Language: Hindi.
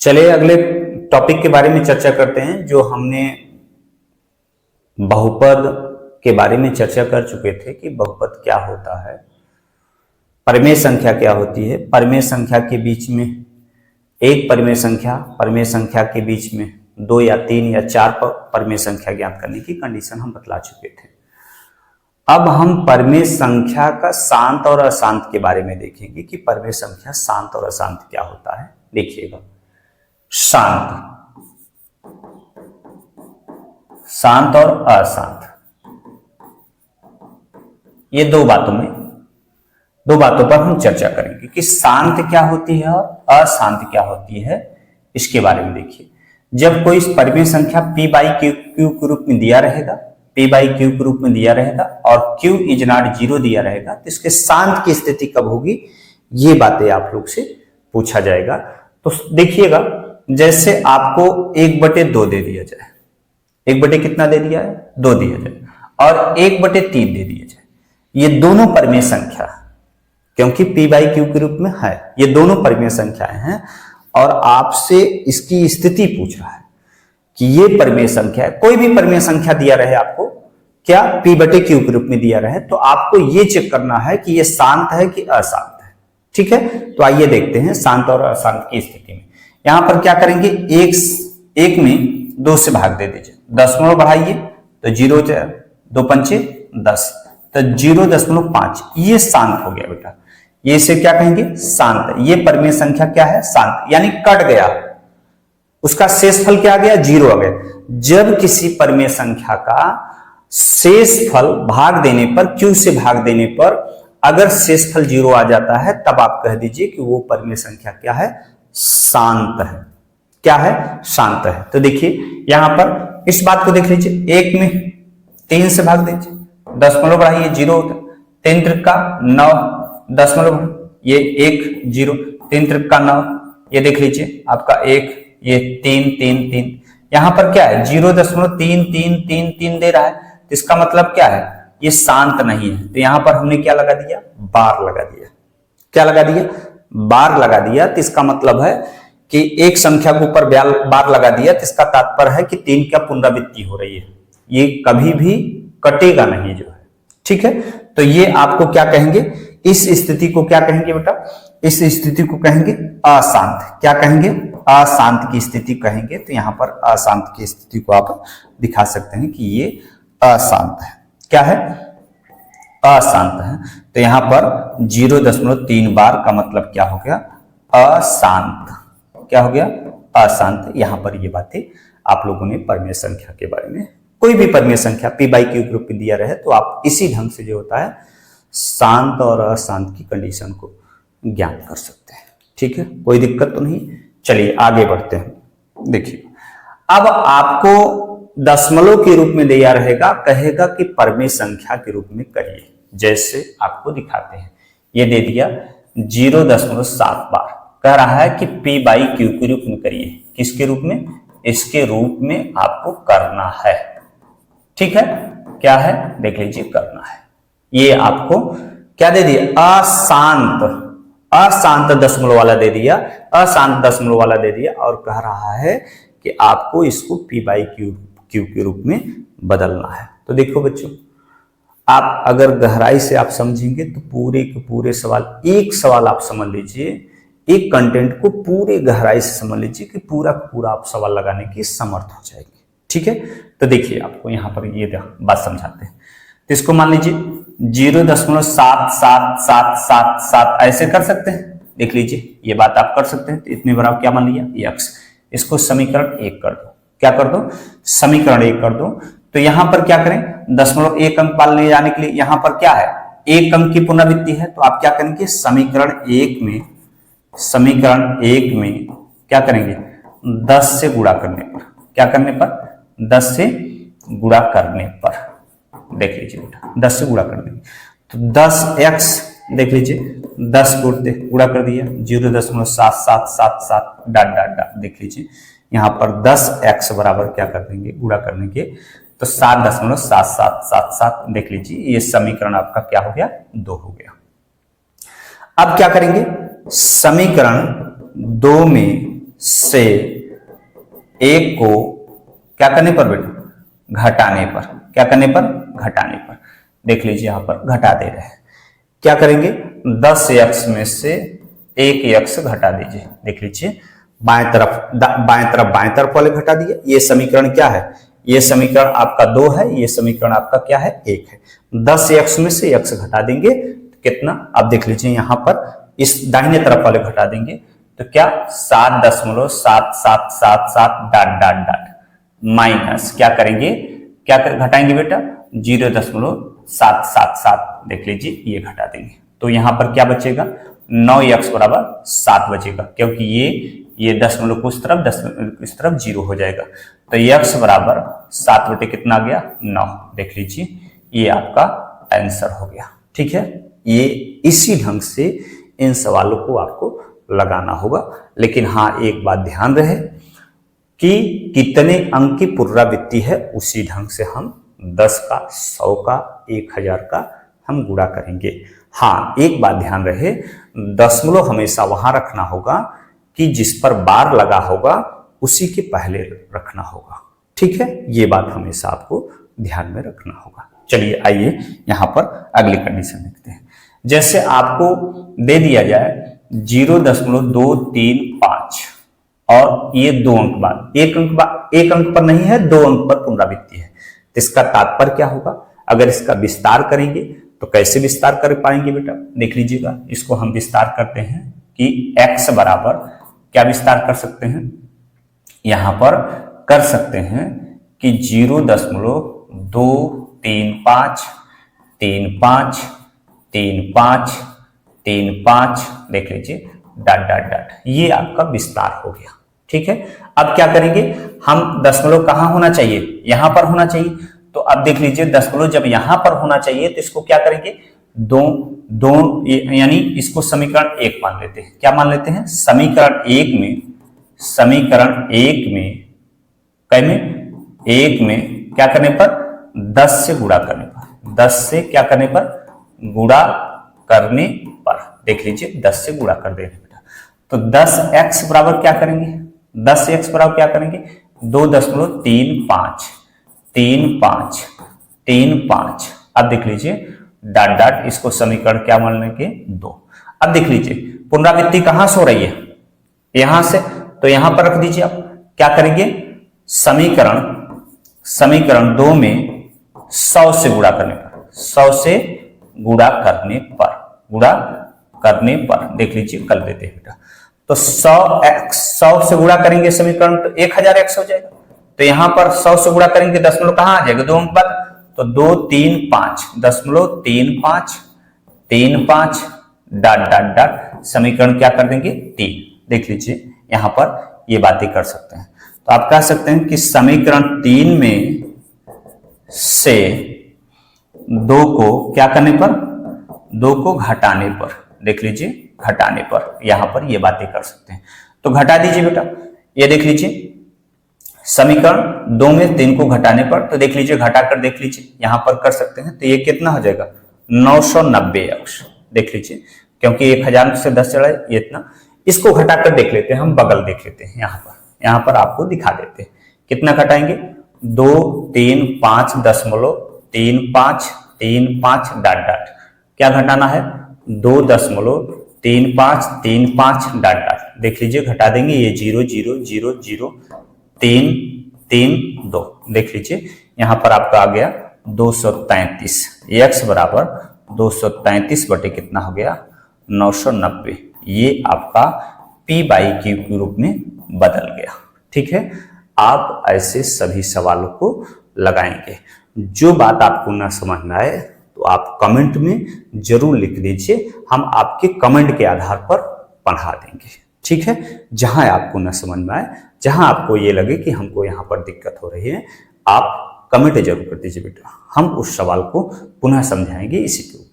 चलिए अगले टॉपिक के बारे में चर्चा करते हैं। जो हमने बहुपद के बारे में चर्चा कर चुके थे कि बहुपद क्या होता है, परिमेय संख्या क्या होती है, परिमेय संख्या के बीच में एक परिमेय संख्या के बीच में 2 या 3 या 4 परिमेय संख्या ज्ञात करने की कंडीशन हम बतला चुके थे। अब हम परिमेय संख्या का शांत और अशांत के बारे में देखेंगे कि परिमेय संख्या शांत और अशांत क्या होता है। देखिएगा, शांत और अशांत, ये दो बातों पर हम चर्चा करेंगे कि शांत क्या होती है और अशांत क्या होती है। इसके बारे में देखिए, जब कोई परिमेय संख्या p बाई क्यू के रूप में दिया रहेगा, p बाई क्यू के रूप में दिया रहेगा और q इज नॉट 0 दिया रहेगा, तो इसके शांत की स्थिति कब होगी, ये बातें आप लोग से पूछा जाएगा। तो देखिएगा, जैसे आपको 1/2 दे दिया जाए, 1/2 कितना दे दिया है, 2 दिया जाए, और 1/3 दे दिया जाए, ये दोनों परिमेय संख्या, क्योंकि p बाई क्यू के रूप में है, ये दोनों परिमेय संख्याएं हैं और आपसे इसकी स्थिति पूछ रहा है कि ये परिमेय संख्या है। कोई भी परिमेय संख्या दिया रहे आपको, क्या p/q के रूप में दिया रहे, तो आपको ये चेक करना है कि ये शांत है कि अशांत है। ठीक है, तो आइए देखते हैं शांत और अशांत की स्थिति में। यहां पर क्या करेंगे, एक में 2 से भाग दे दीजिए, दशमलव बढ़ाइए तो 0 2 पंचे 10, तो 0.5, ये शांत हो गया बेटा। ये इसे क्या कहेंगे, शांत। ये परिमेय संख्या क्या है, शांत, यानी कट गया, उसका शेषफल क्या आ गया, 0 आ गया। जब किसी परिमेय संख्या का शेषफल भाग देने पर, q से भाग देने पर अगर शेषफल 0 आ जाता है, तब आप कह दीजिए कि वो परिमेय संख्या क्या है, शांत है। क्या है, शांत है। तो देखिए यहां पर इस बात को देख लीजिए, 1 में 3 से भाग दीजिए, दशमलव बढ़ाइए 0 होता, 3 त्रिक 9, दशमलव ये 1 0, 3 त्रिक 9, ये देख लीजिए आपका 1, ये 3 3 3, यहां पर क्या है 0.33333 दे रहा है, तो इसका मतलब क्या है, ये शांत नहीं है। तो यहां पर हमने क्या लगा दिया, बार लगा दिया। क्या लगा दिया, बार लगा दिया। तो इसका मतलब है कि एक संख्या के ऊपर बार लगा दिया, तो इसका तात्पर्य है कि 3 का पुनरावृत्ति हो रही है, ये कभी भी कटेगा नहीं जो है। ठीक है, तो ये आपको क्या कहेंगे, इस स्थिति को क्या कहेंगे बेटा, इस स्थिति को कहेंगे अशांत। क्या कहेंगे, अशांत की स्थिति कहेंगे। तो यहां पर अशांत की स्थिति को आप दिखा सकते हैं कि ये अशांत है। क्या है, अशांत है। तो यहां पर 0.3 बार का मतलब क्या हो गया, अशांत। क्या हो गया, अशांत। यहां पर ये बातें आप लोगों ने परिमेय संख्या के बारे में, कोई भी परिमेय संख्या p बाई क्यू ग्रुप में दिया रहे, तो आप इसी ढंग से जो होता है शांत और अशांत की कंडीशन को ज्ञात कर सकते हैं। ठीक है, कोई दिक्कत तो नहीं। चलिए आगे बढ़ते हैं। देखिए, अब आपको दशमलव के रूप में दिया रहेगा, कहेगा कि परिमेय संख्या के रूप में करिए। जैसे आपको दिखाते हैं, ये दे दिया 0.7 बार, कह रहा है कि p बाई क्यू के रूप में करिए। किसके रूप में, इसके रूप में आपको करना है। ठीक है, क्या है, देख लीजिए, करना है। ये आपको क्या दे दिया, अशांत दशमलव वाला दे दिया, अशांत दशमलव वाला दे दिया, और कह रहा है कि आपको इसको p बाई क्यू के रूप में बदलना है। तो देखो बच्चों, आप अगर गहराई से आप समझेंगे तो पूरे के पूरे सवाल, एक सवाल आप समझ लीजिए, एक कंटेंट को पूरे गहराई से समझ लीजिए कि पूरा पूरा आप सवाल लगाने की समर्थ हो जाएंगे। ठीक है, तो देखिए आपको यहां पर ये बात समझाते हैं। तो इसको मान लीजिए 0.77777 ऐसे कर सकते हैं। देख लीजिए, ये बात आप कर सकते हैं। तो इतने बार आप क्या मान लिया, x। इसको समीकरण 1 कर दो। क्या कर दो, समीकरण 1 कर दो। तो यहां पर क्या करें, दशमलव 1 अंक पाल ले जाने के लिए यहां पर क्या है, 1 अंक की पुनरावृत्ति है, तो आप क्या करेंगे, समीकरण 1 में क्या करेंगे, 10 से गुणा करने पर, क्या करने पर, 10 से गुणा करने पर, देख लीजिए बेटा, 10 से गुणा करने पर, तो 10x, देख लीजिए 10 गुणा कर दिया, 0.7777 डॉट डॉट डॉट, देख लीजिए यहां पर 10x बराबर क्या कर देंगे, गुणा करने के, तो 7.7777, देख लीजिए ये समीकरण आपका क्या हो गया, 2 हो गया। अब क्या करेंगे, समीकरण 2 में से 1 को क्या करने पर बेटा, घटाने पर, क्या करने पर, घटाने पर। देख लीजिए यहां पर घटा दे रहे हैं, क्या करेंगे, 10x में से 1x घटा दीजिए। देख लीजिए बाएं तरफ वाले घटा दिया। ये समीकरण क्या है, ये समीकरण आपका 2 है, ये समीकरण आपका क्या है, 1 है। 10x में से x घटा देंगे तो कितना, आप देख लीजिए यहां पर इस दाहिने तरफ वाले घटा देंगे तो क्या 7.7777 डॉट डॉट डॉट माइनस क्या करेंगे, क्या घटाएंगे बेटा, 0.777। देख लीजिए ये घटा देंगे तो यहां पर क्या बचेगा, 9x बराबर 7 बचेगा, क्योंकि ये 10 को इस तरफ 0 हो जाएगा। तो x बराबर 7 बटे कितना आ गया, 9। देख लीजिए ये आपका आंसर हो गया। ठीक है, ये इसी ढंग से इन सवालों को आपको लगाना होगा। लेकिन हाँ, एक बात ध्यान रहे कि कितने अंक की पुनरावृत्ति है उसी ढंग से हम 10 का, 100 का, 1000 का हम गुणा करेंगे। हाँ, एक बात ध्यान रहे, दशमलव हमेशा वहां रखना होगा कि जिस पर बार लगा होगा उसी के पहले रखना होगा। ठीक है, ये बात हमेशा आपको ध्यान में रखना होगा। चलिए आइए यहां पर अगली कंडीशन लिखते हैं। जैसे आपको दे दिया जाए 0.235 और ये 2 अंक बाद, एक अंक पर नहीं है, 2 अंक पर पुनरावृत्ति है, तो इसका तात्पर्य क्या होगा। अगर इसका विस्तार करेंगे तो कैसे विस्तार कर पाएंगे बेटा, देख लीजिएगा। इसको हम विस्तार करते हैं कि x बराबर क्या विस्तार कर सकते हैं, यहां पर कर सकते हैं कि 0.235353535 देख लीजिए डॉट डॉट डॉट, ये आपका विस्तार हो गया। ठीक है, अब क्या करेंगे हम, दशमलव कहां होना चाहिए, यहां पर होना चाहिए। तो अब देख लीजिए दशमलव जब यहां पर होना चाहिए तो इसको क्या करेंगे, दो यानी इसको समीकरण 1 मान लेते हैं। क्या मान लेते हैं, समीकरण 1 में क्या करने पर, 10 से गुणा करने पर, 10 से क्या करने पर, गुणा करने पर। देख लीजिए 10 से गुणा कर देंगे बेटा, तो 10x बराबर क्या करेंगे, 10x बराबर क्या करेंगे, 2.353535। अब देख लीजिए डॉट डॉट, इसको समीकरण क्या मान लेंगे, 2। अब देख लीजिए पुनरावृत्ति कहां से हो रही है, यहां से, तो यहां पर रख दीजिए। आप क्या करेंगे, समीकरण 2 में 100 से गुणा करने पर, 100 से गुणा करने पर देख लीजिए कर देते हैं बेटा। तो 100 से गुणा करेंगे समीकरण तो 1000x हो जाएगा। तो यहां पर 100 से गुणा करेंगे, दशमलव कहां आ जाएगा, 2 अंक बाद, तो 2.35 डॉट डॉट डॉट समीकरण क्या कर देंगे, 3। देख लीजिए यहां पर ये बातें कर सकते हैं। तो आप कह सकते हैं कि समीकरण 3 में से 2 को क्या करने पर, 2 को घटाने पर, देख लीजिए घटाने पर, यहां पर ये बातें कर सकते हैं। तो घटा दीजिए बेटा, ये देख लीजिए समीकरण 2 में 3 को घटाने पर, तो देख लीजिए घटाकर देख लीजिए यहां पर कर सकते हैं। तो ये कितना हो जाएगा, 990x। देख लीजिए क्योंकि 1000 से 10 चढ़ा ये इतना, इसको घटाकर देख लेते हैं, हम बगल देख लेते हैं। यहां पर आपको दिखा देते हैं कितना घटाएंगे, 235.3535 डॉट डॉट, क्या घटाना है, 2.3535 डॉट डॉट। देख लीजिए घटा देंगे, ये 0.0000332। देख लीजिए यहां पर आपका आ गया 233, x बराबर 233 बटे कितना हो गया, 990। ये आपका p/q के रूप में बदल गया। ठीक है, आप ऐसे सभी सवालों को लगाएंगे। जो बात आपको ना समझ में आए तो आप कमेंट में जरूर लिख दीजिए, हम आपके कमेंट के आधार पर पढ़ा देंगे। ठीक है, जहां आपको ना समझ में आए, जहां आपको ये लगे कि हमको यहाँ पर दिक्कत हो रही है, आप कमेंट जरूर कर दीजिए बेटा, हम उस सवाल को पुनः समझाएंगे इसी के ऊपर।